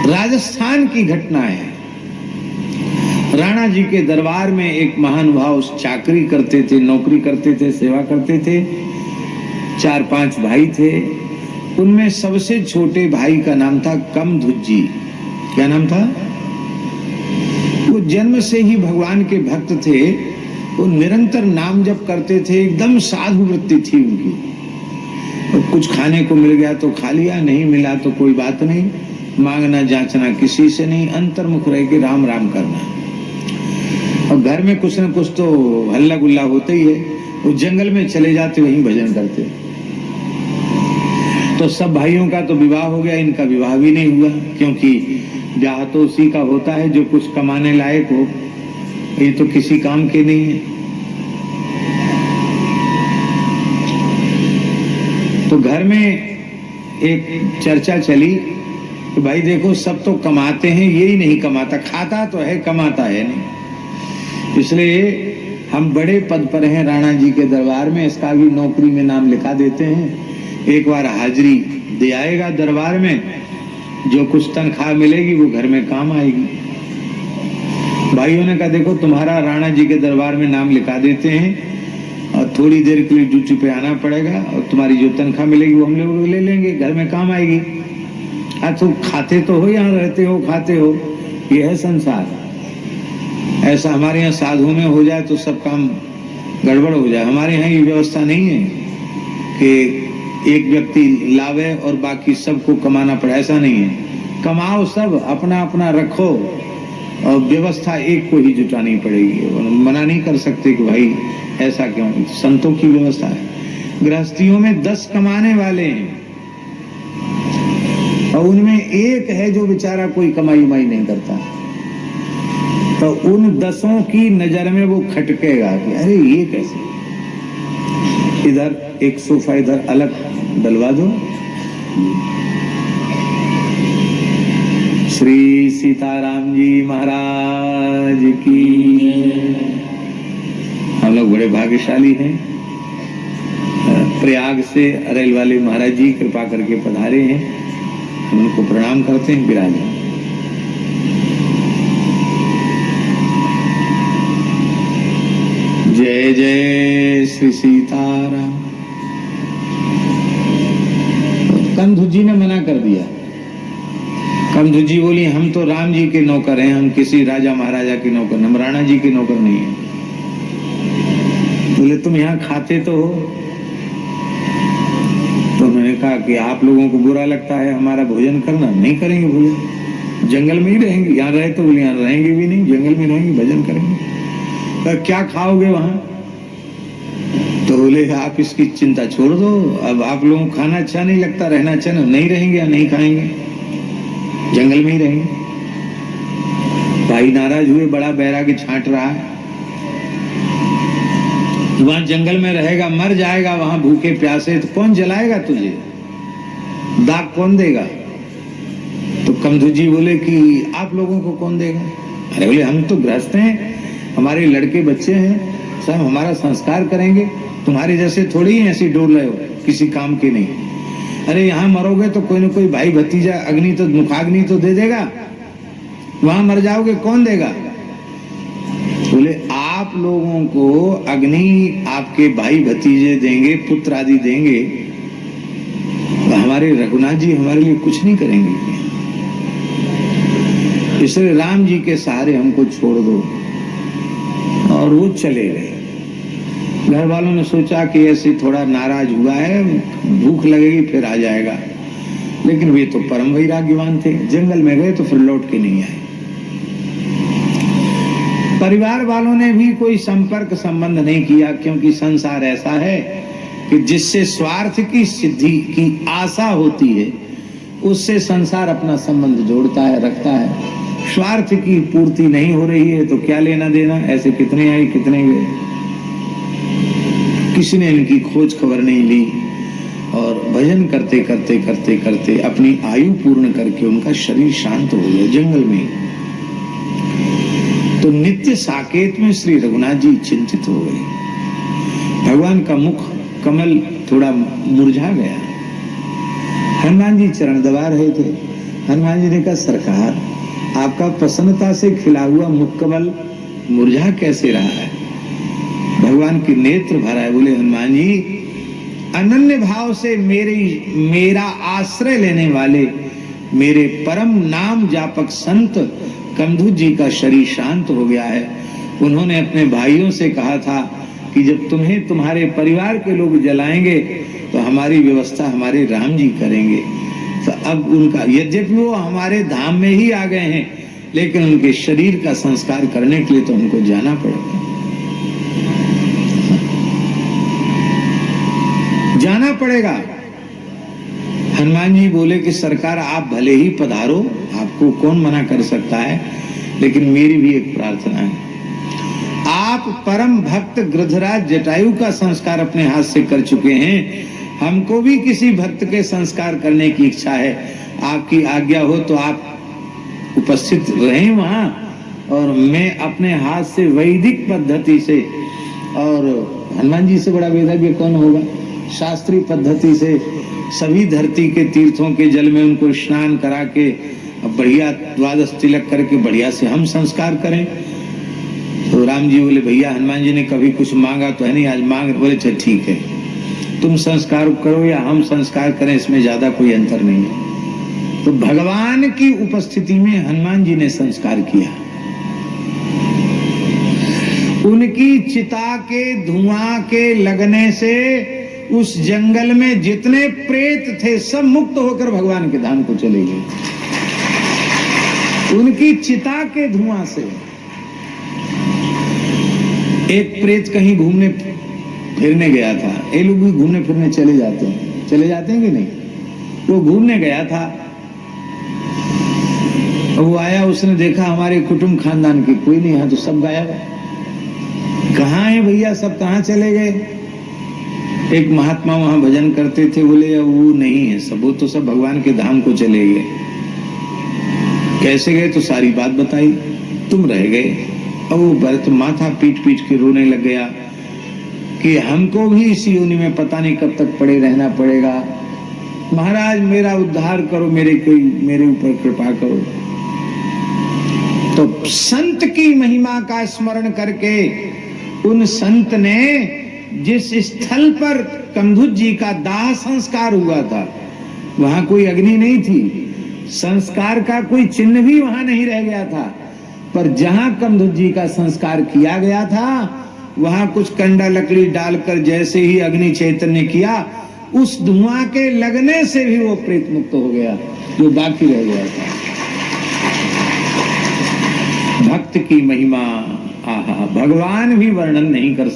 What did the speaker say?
राजस्थान की घटना है। राणा जी के दरबार में एक महानुभाव चाकरी करते थे, नौकरी करते थे, सेवा करते थे। 4-5 भाई थे। उनमें सबसे छोटे भाई का नाम था कमधुज्जी। क्या नाम था? वो जन्म से ही भगवान के भक्त थे। वो निरंतर नाम जप करते थे, एकदम साधु वृत्ति थी उनकी। तो कुछ खाने को मिल गया तो खा लिया, नहीं मिला तो कोई बात नहीं, मांगना जांचना किसी से नहीं, अंतर्मुख रह के राम राम करना। और घर में कुछ न कुछ तो हल्ला गुल्ला होता ही है। वो जंगल में चले जाते, वहीं भजन करते। तो सब भाइयों का तो विवाह हो गया, इनका विवाह भी नहीं हुआ, क्योंकि ब्याह तो उसी का होता है जो कुछ कमाने लायक हो। ये तो किसी काम के नहीं है। तो घर में एक चर्चा चली कि भाई देखो, सब तो कमाते हैं, ये ही नहीं कमाता। खाता तो है, कमाता है नहीं। इसलिए हम बड़े पद पर हैं राणा जी के दरबार में, इसका भी नौकरी में नाम लिखा देते हैं। एक बार हाजिरी दे आएगा दरबार में, जो कुछ तनख्वाह मिलेगी वो घर में काम आएगी। भाइयों ने कहा देखो, तुम्हारा राणा जी के दरबार में नाम लिखा देते हैं और थोड़ी देर के लिए ड्यूटी पे आना पड़ेगा, और तुम्हारी जो तनख्वाह मिलेगी वो हम लोग ले लेंगे, घर में काम आएगी। तो खाते तो हो, यहाँ रहते हो, खाते हो, ये है संसार। ऐसा हमारे यहाँ साधु में हो जाए तो सब काम गड़बड़ हो जाए। हमारे यहाँ ये व्यवस्था नहीं है कि एक व्यक्ति लावे और बाकी सबको कमाना पड़े, ऐसा नहीं है। कमाओ सब, अपना अपना रखो, और व्यवस्था एक को ही जुटानी पड़ेगी। मना नहीं कर सकते कि भाई ऐसा क्यों। संतों की व्यवस्था है। गृहस्थियों में 10 कमाने वाले हैं, और उनमें एक है जो बेचारा कोई कमाई उमाई नहीं करता। तो उन 10 की नजर में वो खटकेगा कि अरे ये कैसे। इधर एक सोफा इधर अलग डलवा दो। श्री सीताराम जी महाराज की। हम लोग बड़े भाग्यशाली हैं। प्रयाग से अरेल वाले महाराज जी कृपा करके पधारे हैं, हम उनको प्रणाम करते हैं। विराजमान। जय जय श्री सीताराम। कमधुज्जी ने मना कर दिया। कमधुज्जी बोली हम तो राम जी के नौकर हैं, हम किसी राजा महाराजा के नौकर, हम राणा जी के नौकर नहीं हैं। बोले तुम यहाँ खाते तो हो। तो उन्होंने कहा कि आप लोगों को बुरा लगता है हमारा भोजन करना, नहीं करेंगे भोजन, जंगल में ही रहेंगे। यहाँ रहे तो बोले यहाँ रहेंगे भी नहीं, जंगल में रहेंगे, भजन करेंगे। तो क्या खाओगे वहां? तो बोले आप इसकी चिंता छोड़ दो, अब आप लोगों को खाना अच्छा नहीं लगता, रहना अच्छा नहीं रहेंगे, नहीं खाएंगे, जंगल में ही रहेंगे। भाई नाराज हुए, बड़ा बैरागी छांट रहा है। वहां जंगल में रहेगा, मर जाएगा वहां भूखे प्यासे, तो कौन जलाएगा तुझे, दाग कौन देगा? तो कमधुज्जी बोले कि आप लोगों को कौन देगा? अरे बोले हम तो गृहस्थ हैं, हमारे लड़के बच्चे हैं, सब हमारा संस्कार करेंगे। तुम्हारे जैसे थोड़ी ही ऐसी डोल रहे हो, किसी काम के नहीं। अरे यहाँ मरोगे तो कोई ना कोई भाई भतीजा अग्नि तो मुखाग्नि तो दे देगा, वहां मर जाओगे कौन देगा? बोले आप लोगों को अग्नि आपके भाई भतीजे देंगे, पुत्र आदि देंगे, हमारे रघुनाथ जी हमारे लिए कुछ नहीं करेंगे। इसलिए राम जी के सहारे हमको छोड़ दो। और वो चले गए। घर वालों ने सोचा कि ऐसे थोड़ा नाराज हुआ है, भूख लगेगी फिर आ जाएगा, लेकिन वे तो परम वैराग्यवान थे, जंगल में गए तो फिर लौट के नहीं आए। परिवार वालों ने भी कोई संपर्क संबंध नहीं किया, क्योंकि संसार ऐसा है कि जिससे स्वार्थ की सिद्धि की आशा होती है उससे संसार अपना संबंध जोड़ता है, रखता है। स्वार्थ की पूर्ति नहीं हो रही है तो क्या लेना देना, ऐसे कितने आए कितने गए। किसी ने इनकी खोज खबर नहीं ली, और भजन करते करते करते करते अपनी आयु पूर्ण करके उनका शरीर शांत हो गया जंगल में। तो नित्य साकेत में श्री रघुनाथ जी चिंतित हो गए। भगवान का मुख कमल थोड़ा मुरझा गया। हनुमान जी चरण दबा रहे थे। हनुमान जी ने कहा सरकार, आपका प्रसन्नता से खिला हुआ मुक्कमल मुरझा कैसे रहा है? भगवान की नेत्र भरा है। बोले हनुमान जी, अनन्य भाव से मेरा आश्रय लेने वाले मेरे परम नाम जापक संत कंधु जी का शरीर शांत हो गया है। उन्होंने अपने भाइयों से कहा था कि जब तुम्हें तुम्हारे परिवार के लोग जलाएंगे तो हमारी व्यवस्था हमारे राम जी करेंगे। तो अब उनका, यद्यपि वो हमारे धाम में ही आ गए हैं, लेकिन उनके शरीर का संस्कार करने के लिए तो उनको जाना पड़ेगा, जाना पड़ेगा। हनुमान जी बोले कि सरकार, आप भले ही पधारो, आपको कौन मना कर सकता है, लेकिन मेरी भी एक प्रार्थना है। आप परम भक्त गृधराज जटायु का संस्कार अपने हाथ से कर चुके हैं, हमको भी किसी भक्त के संस्कार करने की इच्छा है। आपकी आज्ञा हो तो आप उपस्थित रहें वहां, और मैं अपने हाथ से वैदिक पद्धति से, और हनुमान जी से बड़ा वैराग्य कौन होगा, शास्त्रीय पद्धति से सभी धरती के तीर्थों के जल में उनको स्नान करा के बढ़िया द्वादश तिलक करके बढ़िया से हम संस्कार करें। तो राम जी बोले भैया, हनुमान जी ने कभी कुछ मांगा तो है नहीं, आज मांग। बोले चल ठीक है, तुम संस्कार करो या हम संस्कार करें, इसमें ज्यादा कोई अंतर नहीं है। तो भगवान की उपस्थिति में हनुमान जी ने संस्कार किया। उनकी चिता के धुआं के लगने से उस जंगल में जितने प्रेत थे सब मुक्त होकर भगवान के धाम को चले गए, उनकी चिता के धुआं से। एक प्रेत कहीं घूमने फिरने गया था, ये लोग भी घूमने फिरने चले जाते हैं कि नहीं? वो घूमने गया था, वो आया, उसने देखा हमारे कुटुंब खानदान के कोई नहीं, यहाँ तो सब गायब है। कहाँ है भैया, सब कहाँ चले गए? एक महात्मा वहां भजन करते थे, बोले वो नहीं है सब, वो तो सब भगवान के धाम को चले गए। कैसे गए? तो सारी बात बताई, तुम रह गए। अब वो भरत माथा पीट पीट के रोने लग गया कि हमको भी इस योनि में पता नहीं कब तक पड़े रहना पड़ेगा। महाराज मेरा उद्धार करो, मेरे ऊपर कृपा करो। तो संत की महिमा का स्मरण करके उन संत ने जिस स्थल पर कंधुज जी का दाह संस्कार हुआ था, वहां कोई अग्नि नहीं थी, संस्कार का कोई चिन्ह भी वहां नहीं रह गया था, पर जहां कंधुज जी का संस्कार किया गया था वहां कुछ कंडा लकड़ी डालकर जैसे ही अग्नि चैतन्य किया, उस धुआं के लगने से भी वो प्रेत मुक्त हो गया जो बाकी रह गया था। भक्त की महिमा, आहा, भगवान भी वर्णन नहीं कर